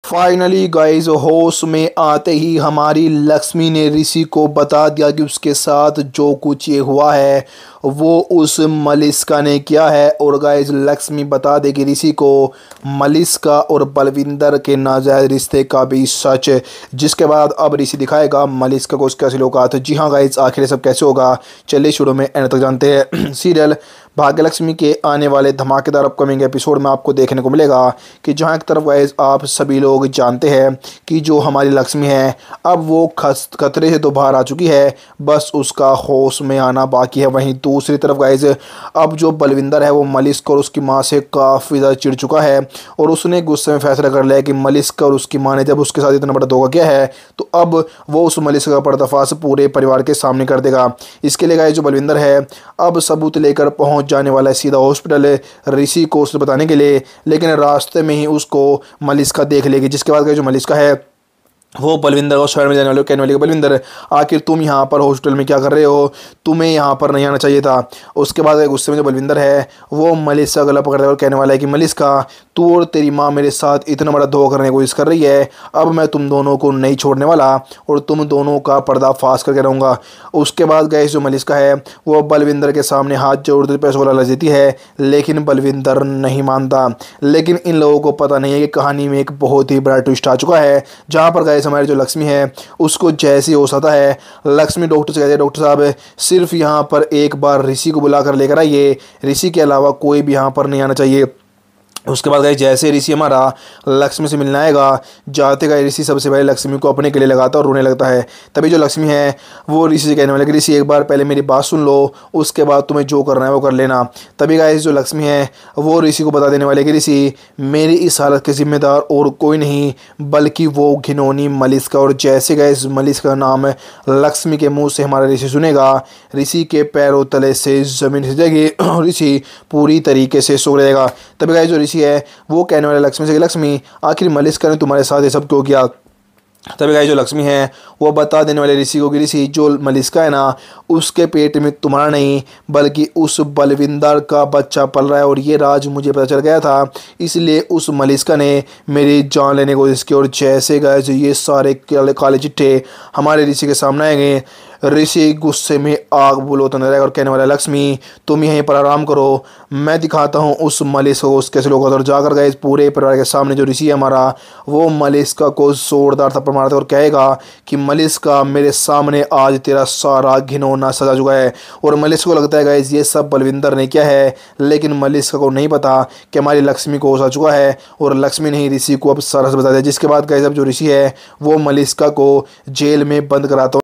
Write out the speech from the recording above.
Finally guys होश में आते ही हमारी लक्ष्मी ने ऋषि को बता दिया कि उसके साथ जो कुछ ये हुआ है वो उस मलिष्का ने किया है। और गाइस लक्ष्मी बता देगी ऋषि को मलिष्का और बलविंदर के नाजायज रिश्ते का भी सच, जिसके बाद अब ऋषि दिखाएगा मलिष्का को उसके असली औकात। जी हाँ गाइस, आखिर ये सब कैसे होगा, चलिए शुरू में एंड तक जानते हैं। सीरियल भाग्यलक्ष्मी के आने वाले धमाकेदार अपकमिंग एपिसोड में आपको देखने को मिलेगा कि जहां एक तरफ गाइस आप सभी लोग जानते हैं कि जो हमारी लक्ष्मी है अब वो खतरे से तो बाहर आ चुकी है, बस उसका होश में आना बाकी है। वहीं दूसरी तरफ गाइस अब जो बलविंदर है वो मलिष्का और उसकी माँ से काफ़ी ज़्यादा चिढ़ चुका है और उसने गुस्से में फैसला कर लिया कि मलिष्का और उसकी माँ ने जब उसके साथ इतना बड़ा धोखा किया है तो अब वो उस मलिष्का का पर्दाफाश पूरे परिवार के सामने कर देगा। इसके लिए गाइस जो बलविंदर है अब सबूत लेकर पहुंच जाने वाला है सीधा हॉस्पिटल ऋषि को उसे बताने के लिए, लेकिन रास्ते में ही उसको मलिष्का देख लेगी। जिसके बाद जो मलिष्का है वो बलविंदर को शहर में जाने वाले कहने वाली बलविंदर आखिर तुम यहाँ पर हॉस्पिटल में क्या कर रहे हो, तुम्हें यहाँ पर नहीं आना चाहिए था। उसके बाद गुस्से में जो बलविंदर है वो मलिष्का गला पकड़ता है और कहने वाला है कि मलिष्का तू और तेरी माँ मेरे साथ इतना बड़ा धोखा करने की कोशिश कर रही है, अब मैं तुम दोनों को नहीं छोड़ने वाला और तुम दोनों का पर्दाफाश करके रहूँगा। उसके बाद गए जो मलिष्का है वो बलविंदर के सामने हाथ जोड़ते पैसों को लालच देती है, लेकिन बलविंदर नहीं मानता। लेकिन इन लोगों को पता नहीं है कि कहानी में एक बहुत ही बड़ा ट्विस्ट आ चुका है, जहाँ पर गए हमारी जो लक्ष्मी है उसको जैसे ही होश आता है लक्ष्मी डॉक्टर से कहती है डॉक्टर साहब सिर्फ यहाँ पर एक बार ऋषि को बुलाकर लेकर आइए, ऋषि के अलावा कोई भी यहाँ पर नहीं आना चाहिए। उसके बाद गए जैसे ऋषि हमारा लक्ष्मी से मिलने आएगा, जाते गए ऋषि सबसे पहले लक्ष्मी को अपने गले लगाता और रोने लगता है। तभी जो लक्ष्मी है वो ऋषि से कहने वाले कि ऋषि एक बार पहले मेरी बात सुन लो, उसके बाद तुम्हें जो करना है वो कर लेना। तभी गाइस जो लक्ष्मी है वो ऋषि को बता देने वाले कि ऋषि मेरी इस हालत के जिम्मेदार और कोई नहीं बल्कि वो घिनौनी मलिष्का। और जैसे गाइस मलिष्का का नाम लक्ष्मी के मुँह से हमारा ऋषि सुनेगा, ऋषि के पैरों तले से ज़मीन हिलेगी और ऋषि पूरी तरीके से सो रहेगा। तभी गाइस जो है वो कहने वाले लक्ष्मी से कि लक्ष्मी आखिर मलिष्का ने तुम्हारे साथ ये सब क्यों किया। तभी गाइस जो लक्ष्मी है वो बता देने वाले ऋषि को कि ऋषि जो मलिष्का है ना उसके पेट में तुम्हारा नहीं बल्कि उस बलविंदर का बच्चा पल रहा है और ये राज मुझे पता चल गया था, इसलिए उस मलिष्का ने मेरी जान लेने की कोशिश की। और जैसे गाइस ये सारे काले चिट्ठे हमारे ऋषि के सामने आएंगे, ऋषि गुस्से में आग बुझाता नजर आएगा और कहने वाला लक्ष्मी तुम यहीं पर आराम करो, मैं दिखाता हूँ उस मलिष्का को कैसे लोग। और जाकर गए पूरे परिवार के सामने जो ऋषि है हमारा वो मलिष्का को जोरदार थप्पड़ मारता है और कहेगा कि मलिष्का मेरे सामने आज तेरा सारा घिनौना सजा चुका है। और मलिष्का को लगता है गाइस ये सब बलविंदर ने किया है, लेकिन मलिष्का को नहीं पता कि हमारी लक्ष्मी को सजा चुका है और लक्ष्मी ने ही ऋषि को अब सारा बता दिया। जिसके बाद गाइस अब जो ऋषि है वो मलिष्का को जेल में बंद कराता